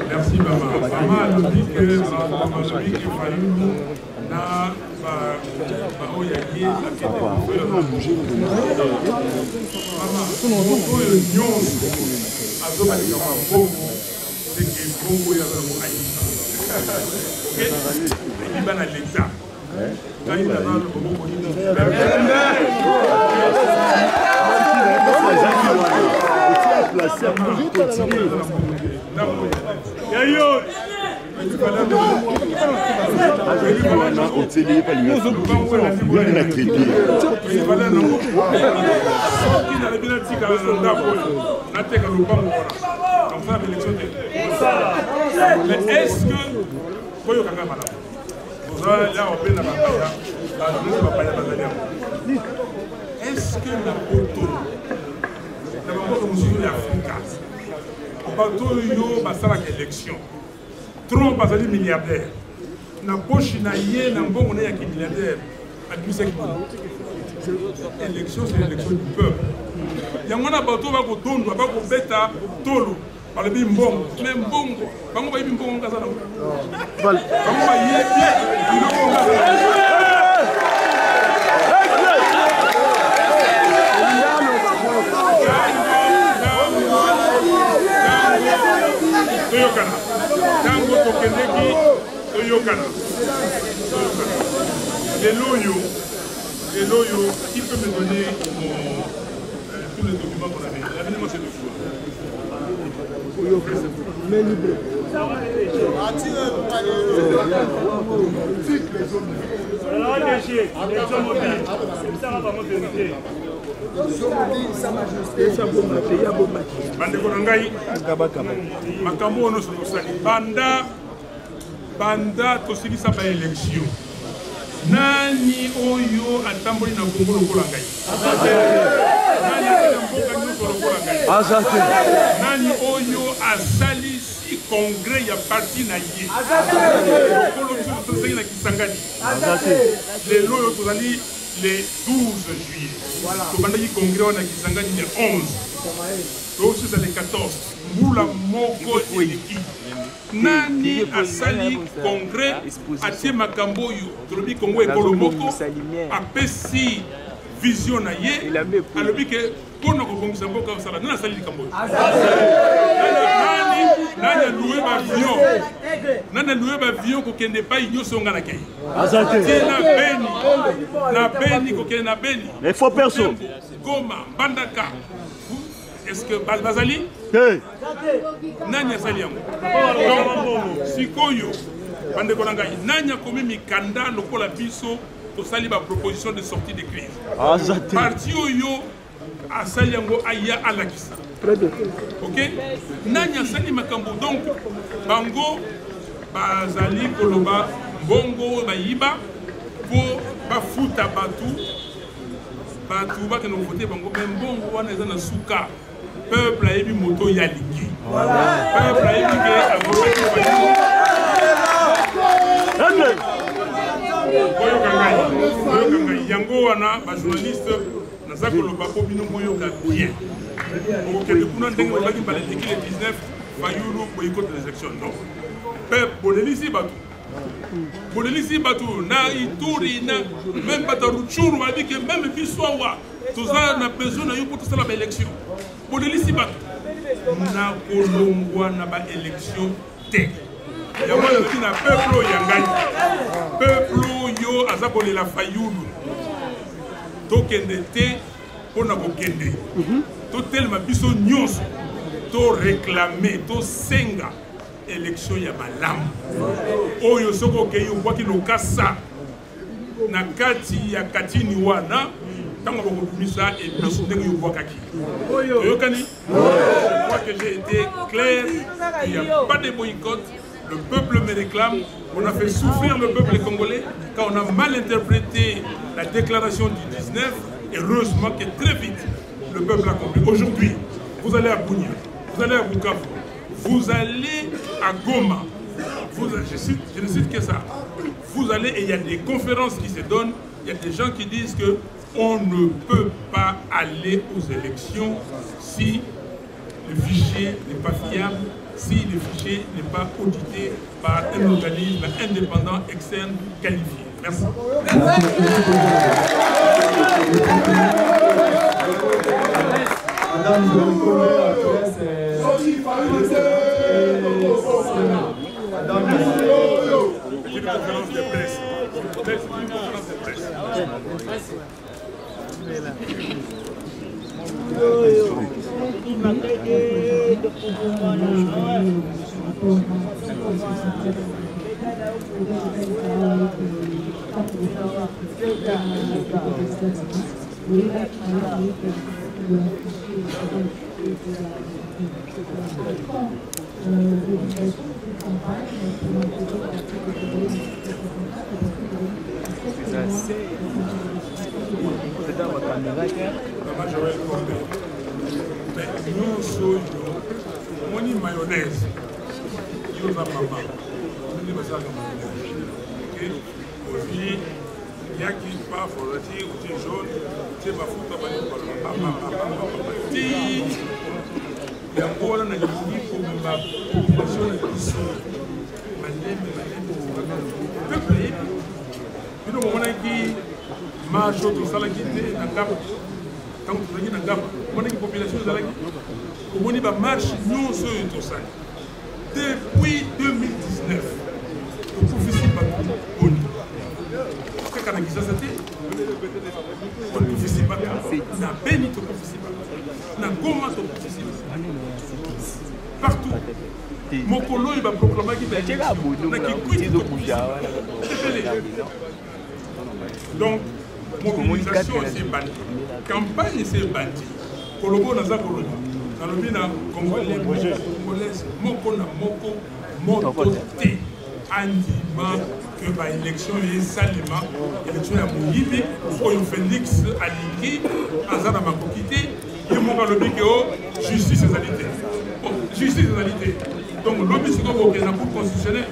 Merci maman. Maman a dit que est-ce que est-ce que la photo élection Trump a été milliardaire. Na poche na yé na mbongo na yaki milliardaire. Élection c'est l'élection du peuple. Yangona bato ba ko tondo ba ko beta tolo par le bimbongo. Mais mbongo, bango ba bimbongo kaza na. Bango ba yé Toyokana. Tango Tokeneki, Toyokana. Les loyaux, qui peut me donner tous les documents qu'on avait? Amenez-moi ces documents. Mais libre. Banda tosilisa ba élection nani oyo atamboli na Kongo lokola ngai nani oyo asalisi congrès ya parti na ye lokolo na Kisangani lelo oyo tozali le 12 juillet tobandaki congrès wana Kisangani le 11 donc c'est le 14 mbula moko eleki nani asali congrès atie makambo oyo tolobi Kongo ekolo moko apesi vision na ye alobi ke mpona kobongisa mboka osala nani asali likambo oyo nani aloué bavion kokende epai nyonso nga na kei tie na Beni kokende na Beni Goma Mbandaka. Est-ce que Bazali? Nani asali yango? Donc, sikoyo, bande konangai, nani a commis mikanda lokola biso tosali ba proposition de sortie de crise. Parti oyo asali yango aya alakisa. Très bien. OK? Nani asali makambo donc bango bazali koloba bongo bayiba po bafuta batu bakeno voter bango même bongo wana eza na suka. Peuple a élu moto yaliki. Peuple a élu que yango wana ba journaliste naza koloba ko bino moyoka bien. OK, depuis nous ndenge ba ki le 19 Fayulu boycott les élections. Non. Peuple bolelisi batu. Bolelisi batu na Ituri na même Bataruchuru a dit que même Biswawa tous on a besoin de pour tout ça la élection. Pour les listes na kolongwa na ba élection te. Ya mwana qui na peuple yangani. Peuple yo azakolela Fayulu. Tokende te pona kokende. tellement biso nyonso to réclamer to senga élection ya malamu oyo soko okei okwaki lokasa na kati ya katini wana tango bakobimisa ebiso ndenge yobwakaki oyokani. Je crois que j'ai été clair, il n'y a pas de boycott, le peuple me réclame, on a fait souffrir le peuple congolais quand on a mal interprété la déclaration du 19, et heureusement que très vite le peuple a compris. Aujourd'hui, vous allez à Bunia, vous allez à Bukavu, vous allez à Goma, je ne cite que ça, vous allez et il y a des conférences qui se donnent, il y a des gens qui disent que on ne peut pas aller aux élections si le fichier n'est pas fiable, si le fichier n'est pas audité par un organisme indépendant externe qualifié. Merci. Une conférence de presse. Une conférence de presse. Nous sommes mayonnaise. Nous avons maman. Nous avons mayonnaise. Aussi, il y a qui pas forati ou qui jaune, c'est ma faute à il y a encore un ami pour ma population de l'issue. Peuple, nous avons qui marche au salakité, dans Gap. Quand vous venez dans Gap, on a une population de salakité. On a une marche, nous sommes tous ça. Depuis 2019, le professeur Bakou, quand on a dit ça, c'était le professeur Bakou, on a béni le professeur Bakou, on a gommé le professeur Bakou. Partout. Mon colo, il va proclamer qu'il va y avoir donc, mobilisation c'est bâti, campagne c'est bâti. Kolobo naza koloni, nalobi na Congolais, Congolais, moko na moko, moto te, andima que ba élection est salima, élection ya moyibi, oyo Félix Aliki, azana makokite, ye mo balobi ke o justice égalité. Justice égalité. Donc lobi siko boke na cour constitutionnelle.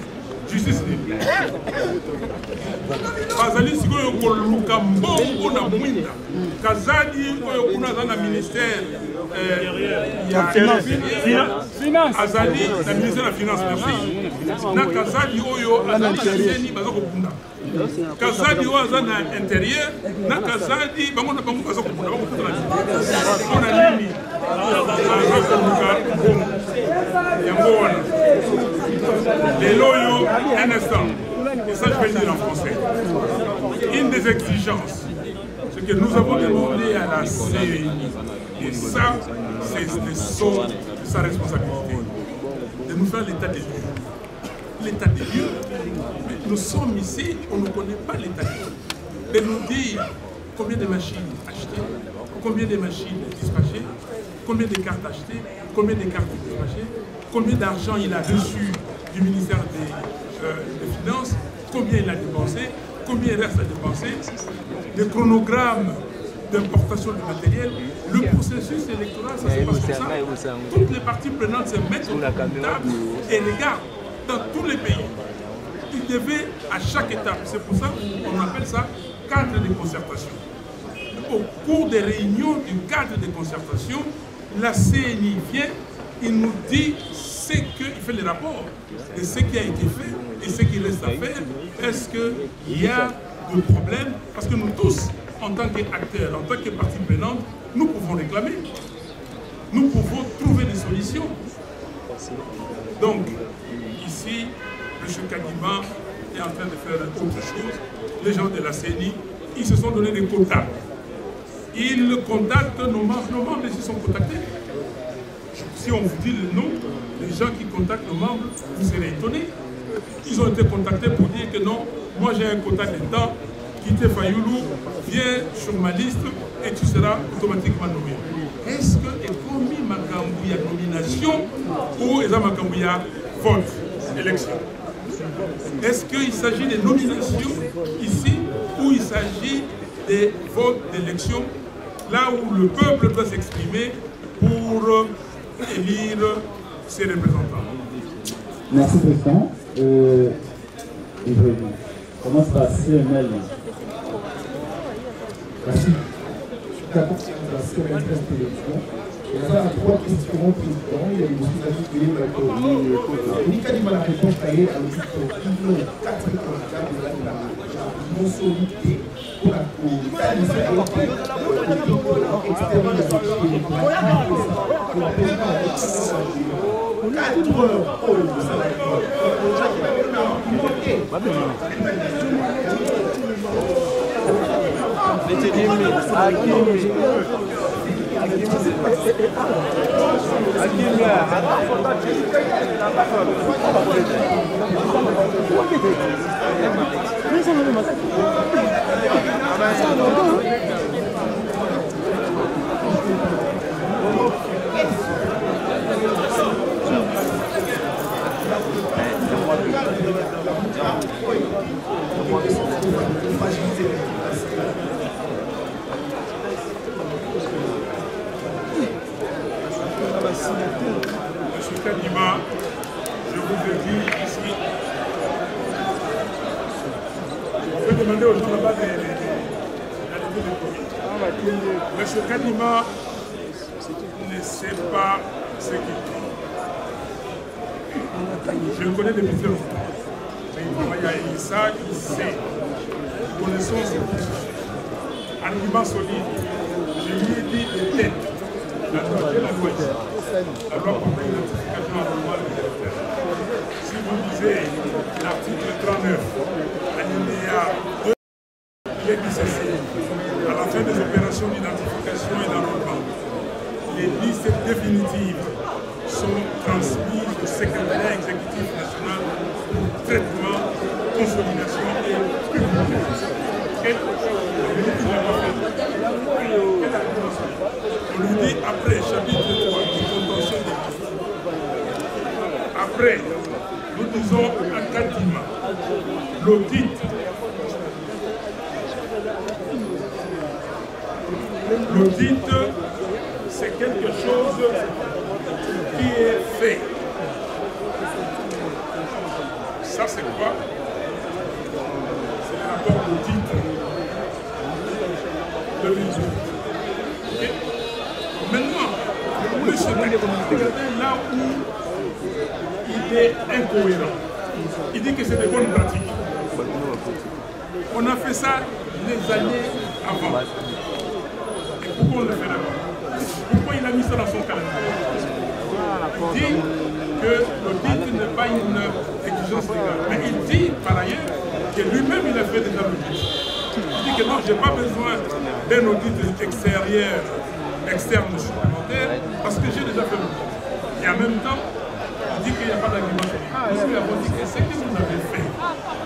Justice libre. Bazali sikoyo koluka mbongo na mwinda. Kazadi koyo kuna na ministère ya finance. Azali na ministère de la finance merci. Na Kazadi oyo azali seni bazoko kunda. Kazadi oyo azali na intérieur na Kazadi bango na bango bazoko kunda bango kunda. On a nini. Yango wana. Les loyaux, un instant, et ça je vais le dire en français. Une des exigences, c'est que nous avons demandé à la CENI, et ça, c'est sa responsabilité, de nous faire l'état des lieux. L'état des lieux, mais nous sommes ici, on ne connaît pas l'état des lieux. De nous dire combien de machines achetées, combien de machines dispatchées, combien de cartes achetées, combien de cartes dispatchées, combien d'argent il a reçu du ministère des Finances, combien il a dépensé, combien il reste à dépenser, des chronogrammes d'importation de matériel. Le processus électoral, ça se passe comme ça. Toutes les parties prenantes se mettent sur la table et regardent dans tous les pays. Ils devaient à chaque étape, c'est pour ça qu'on appelle ça cadre de concertation. Au cours des réunions du cadre de concertation, la CENI vient, il nous dit ce qu'il fait les rapports de ce qui a été fait et ce qui reste à faire. Est-ce qu'il y a de problèmes? Parce que nous tous, en tant qu'acteurs, en tant que parties prenantes, nous pouvons réclamer. Nous pouvons trouver des solutions. Donc, ici, M. Kadima est en train de faire autre chose. Les gens de la CENI, ils se sont donné des quotas. ils contactent nos membres ils sont contactés. Si on vous dit le nom des gens qui contactent nos membres, vous serez étonnés. Ils ont été contactés pour dire que non, moi j'ai un quota d'État, quittez Fayoulou, viens sur ma liste et tu seras automatiquement nommé. Est-ce que Ekomi Makambouya nomination ou Eza Makambouya vote, élection? Est-ce qu'il s'agit de nominations ici ou il s'agit des votes d'élection, là où le peuple doit s'exprimer pour élire ses représentants? Merci, Président. Commence par CML. Merci. Je suis la télévision. Il y a trois questions, Président. Il y a des modifications qui viennent Nika dit la réponse taillée à l'auditeur. Ils ont 4 candidats de la non-solidité pour la qualifier Monsieur Kadima, je vous ai dit ici, on peut demander aux gens là-bas Monsieur Kadima ne sait pas ce qu'il dit. Je le connais depuis très longtemps. Mais il travaille à Elissa, il sait. Nous connaissons ses positions. Argument solide. Je lui ai dit de tête. La loi de la gauche. La loi porte une notification à l'endroit du directeur. Si vous lisez l'article 39, alinéa 2, il est dit ceci. À la fin des opérations d'identification et d'enrôlement, les listes définitives sont transmises au secrétariat exécutif national pour traitement, consolidation et publication. On lui dit après, chapitre 3, du contentieux des listes. Après, nous disons à Kadima, l'audit. L'audit, c'est quelque chose qui est fait. Ça, c'est quoi? C'est le rapport d'audit de l'usine. Okay? Maintenant, monsieur regardez là où il est incohérent. Il dit que c'est des bonnes pratiques. On a fait ça les années avant. Et pourquoi on le fait d'abord? Pourquoi il a mis ça dans son calendrier? Il dit que l'audit n'est pas une exigence légale. Mais il dit par ailleurs que lui-même il a fait déjà l'audit. Il dit que non, je n'ai pas besoin d'un audit extérieur, externe supplémentaire, parce que j'ai déjà fait l'audit. Et en même temps, il dit qu'il n'y a pas d'argument. Parce qu'il a dit que ce que vous avez fait,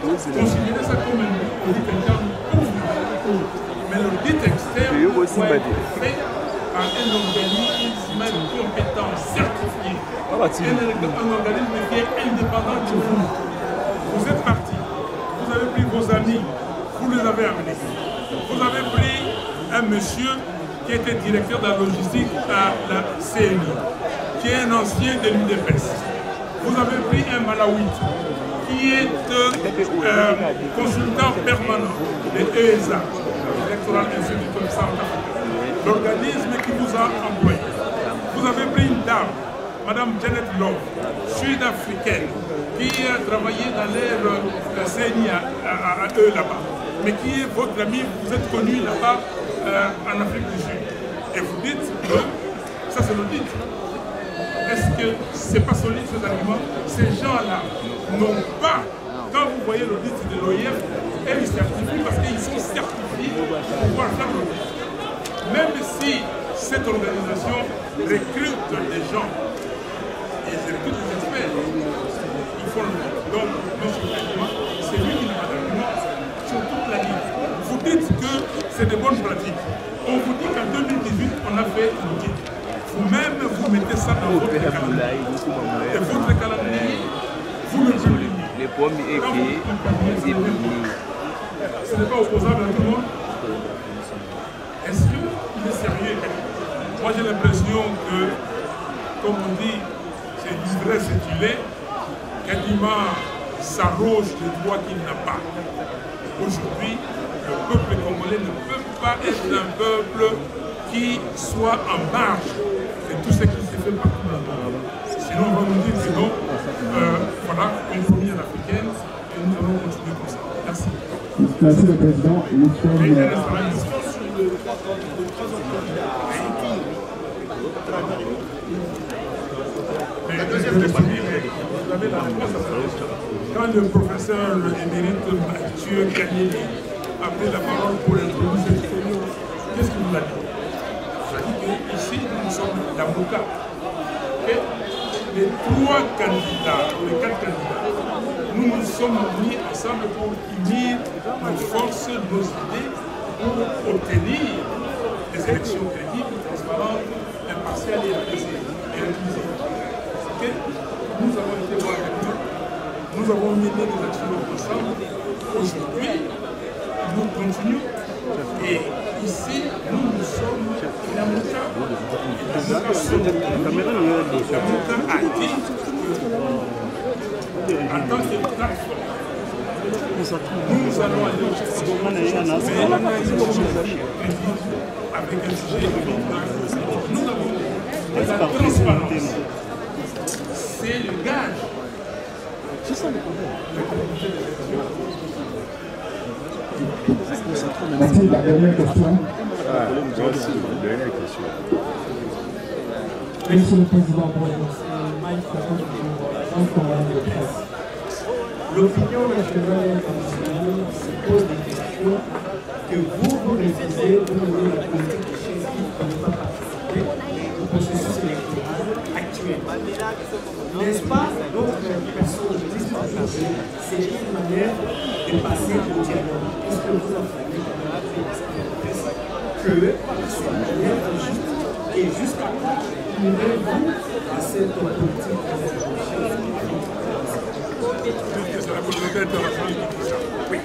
considérez ça comme un audit interne pour vous. Mais l'audit externe doit être fait par un organisme compétent, certifié. Un organisme qui est indépendant de vous. Vous êtes parti, vous avez pris vos amis, vous les avez amenés. Vous avez pris un monsieur qui était directeur de la logistique à la CNI, qui est un ancien de l'UDPS. Vous avez pris un Malawite qui est consultant permanent de ESA, Electoral Institute of South Africa, l'organisme qui vous a employé. Vous avez pris une dame, Madame Janet Love, sud-africaine, qui a travaillé dans l'air CNI à eux là-bas, mais qui est votre ami, vous êtes connu là-bas en Afrique du Sud. Et vous dites que ça c'est l'audit. Est-ce que c'est pas solide ces arguments? Ces gens-là n'ont pas, quand vous voyez l'audit de l'OIF, ils certifient parce qu'ils sont certifiés pour pouvoir faire l'audit. même si cette organisation recrute des gens, et ils recrutent des experts, ils font le monde. Donc, M. Kadima, c'est lui qui nous a d'argument sur toute la ligne. Vous dites que c'est des bonnes pratiques. On vous dit qu'en 2018, on a fait un guide. Vous-même, vous mettez ça dans votre calendrier. Et votre calendrier, vous le publiez. Les pommes et qui ce n'est pas opposable à tout le monde. Est-ce qu'il est sérieux? Moi j'ai l'impression que, comme on dit, c'est l'ivresse et du lait. Kadima s'arroge les droits qu'il n'a pas. Aujourd'hui, le peuple congolais ne peut pas être un peuple qui soit en marge de tout ce qui s'est fait partout dans le monde. Sinon, on va nous dire que non, voilà, compromis à l'africaine, et nous allons continuer comme ça. Merci. Merci le Président. Quand le professeur émérite Mathieu Kanyeli a pris la parole pour introduire cette question, qu'est-ce qu'il nous a dit? Il a dit qu'ici, nous sommes d'avocats. Et les 3 candidats, les 4 candidats, nous nous sommes mis ensemble pour unir nos forces, nos idées, pour obtenir des élections crédibles, transparentes, impartiales et inclusives. Okay? Nous avons été voir avec eux, nous avons mené des actions ensemble. Aujourd'hui, nous continuons. Et ici, nous sommes inamoutables. L'Amouta a dit en tant que plateforme, nous allons aller au avec un sujet nous avons la transparence. C'est le gage. Merci, la dernière question. Merci, la dernière question. Monsieur le Président, Mike de presse. L'opinion nationale internationale se pose des questions que vous refusez de mener la politique de chef qui ne peut pas participer au processus électoral actuel. N'est-ce pas d'autres personnes qui disent c'est une manière de passer au dialogue? Est-ce que vous affirmez que c'est une manière injuste et jusqu'à quand vous à cette politique c'est la communauté internationale qui dit ça. Oui.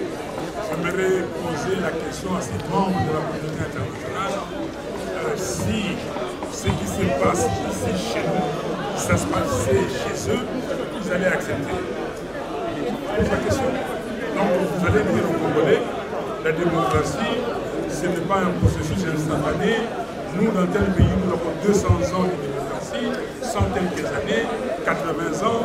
J'aimerais poser la question à ces membres de la communauté internationale si ce qui se passe ici chez nous, ça se passait chez eux, ils allaient accepter. Pose la question. Donc vous allez dire aux Congolais, la démocratie, ce n'est pas un processus instantané. Nous, dans tel pays, nous avons 200 ans de démocratie, 100 quelques années, 80 ans,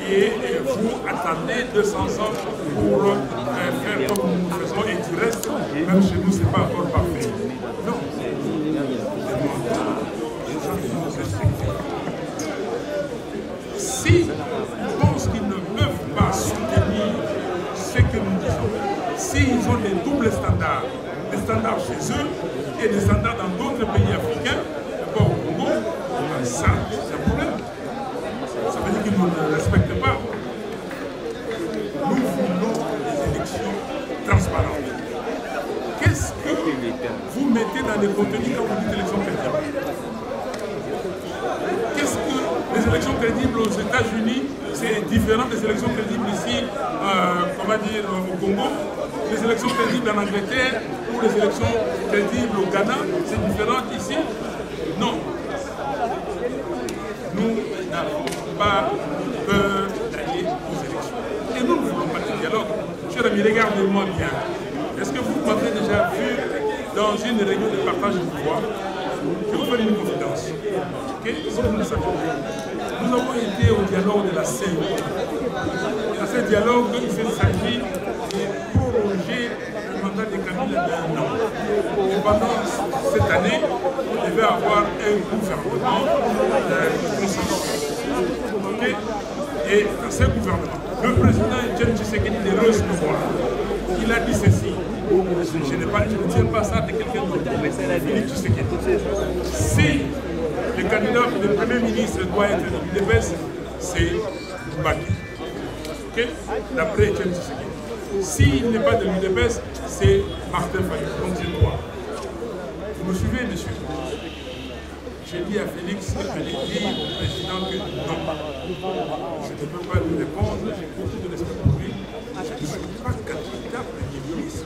et vous attendez 200 ans pour faire comme nous faisons, et du reste, même chez nous, ce n'est pas encore parfait. Non. Si on pense qu'ils ne peuvent pas soutenir ce que nous disons, s'ils ont des doubles standards, des standards chez eux et des standards dans d'autres pays africains, pas au Congo, ça, c'est un problème. Ça veut dire qu'ils ne nous respectent pas. Nous voulons des élections transparentes. Qu'est-ce que vous mettez dans les contenus quand vous dites élections crédibles? Qu'est-ce que les élections crédibles aux États-Unis, c'est différent des élections crédibles ici, on va dire au Congo? Les élections crédibles en Angleterre ou les élections crédibles au Ghana, c'est différent ici? Non. Nous n'avons pas peur d'aller aux élections. Et nous ne voulons pas de dialogue. Cher ami, regardez-moi bien. Est-ce que vous m'avez déjà vu dans une réunion de partage de pouvoir? Je vais vous faire une confidence. Okay? Si vous ne le savez pas. Nous avons été au dialogue de la CEI. Et dans ce dialogue, il s'agit de prolonger le mandat de Kabila d'un an. Et pendant cette année, il devait avoir un gouvernement consensuel. Okay? Et dans ce gouvernement, le président Etienne Tshisekedi de recevoir, il a dit ceci. Je ne tiens pas ça de quelqu'un d'autre. Félix Tshisekedi. Si le candidat, le Premier ministre doit être de l'UDPS, c'est Baki. Okay? D'après Etienne Tshisekedi. S'il n'est pas de l'UDPS, c'est Martin Fayulu. Donc c'est toi. Vous me suivez, monsieur? J'ai dit à Félix, j'ai dit au président que non. Je ne peux pas lui répondre, j'ai beaucoup de respect pour lui. Je ne suis pas candidat Premier ministre.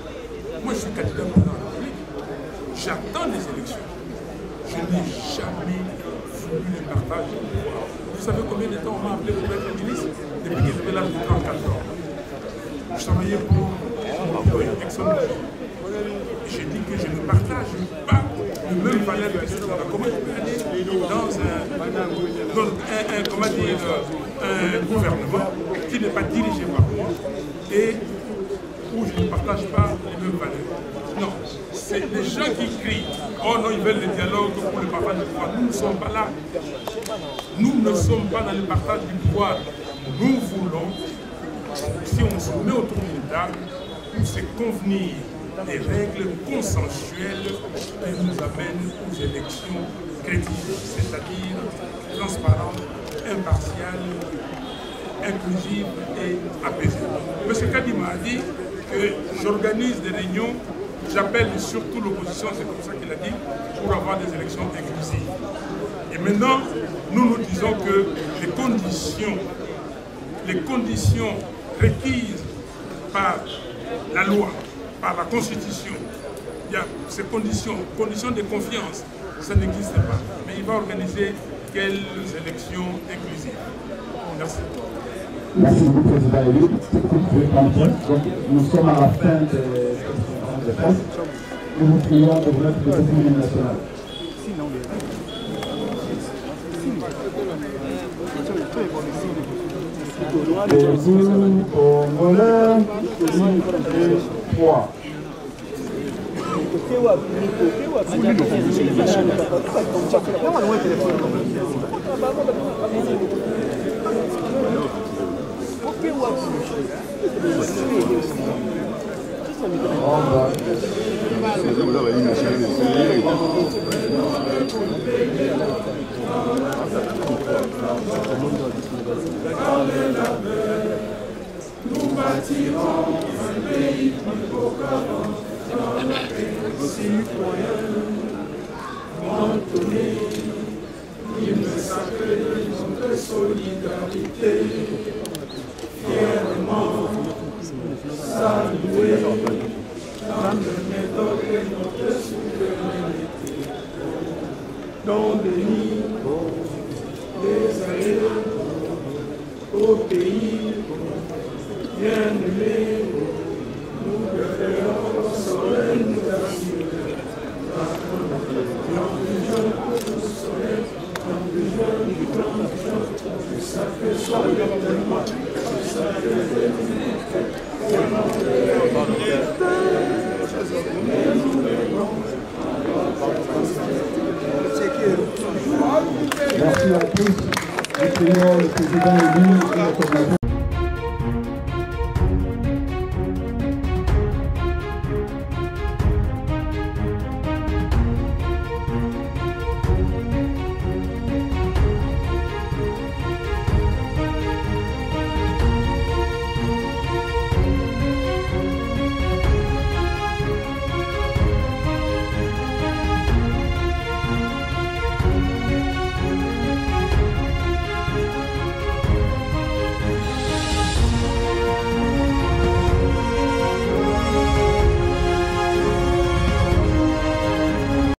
Moi, je suis candidat président de la République. J'attends les élections. Je n'ai jamais voulu le partage du pouvoir. Vous savez combien de temps on m'a appelé pour être ministre? Depuis que j'avais l'âge de 34 ans. Je travaillais pour ExxonMobil. J'ai dit que je ne partage pas le même valeur que ce soir. Comment tu peux aller dans un gouvernement qui n'est pas dirigé par moi et où je ne partage pas les mêmes valeurs? Non, c'est les gens qui crient « Oh non, ils veulent le dialogue pour le partage du pouvoir ». Nous ne sommes pas là. Nous ne sommes pas dans le partage du pouvoir. Nous voulons, si on se met autour d'une table, c'est convenir des règles consensuelles qui nous amènent aux élections crédibles, c'est-à-dire transparentes, impartiales, inclusives et apaisées. M. Kadima a dit que j'organise des réunions, j'appelle surtout l'opposition, c'est comme ça qu'il a dit, pour avoir des élections inclusives. Et maintenant, nous nous disons que les conditions requises par la loi, par la Constitution, il y a ces conditions de confiance, ça n'existe pas. Mais il va organiser quelles élections inclusives? Merci. Merci beaucoup, Président Élu. Donc, nous sommes à la fin de presse. Nous vous prions de vous mettre de l'Assemblée nationale. Debout, Congolais, 3. Nous bâtirons un pays plus beau qu'avant, dans la paix citoyenne. Entonner l'hymne sacré de notre solidarité, fièrement saluer dans le méthode de notre souveraineté. Don béni des aïeux au pays bien-aimé, nous préférons soleil nous assurer. Merci à tous. Le président élu et le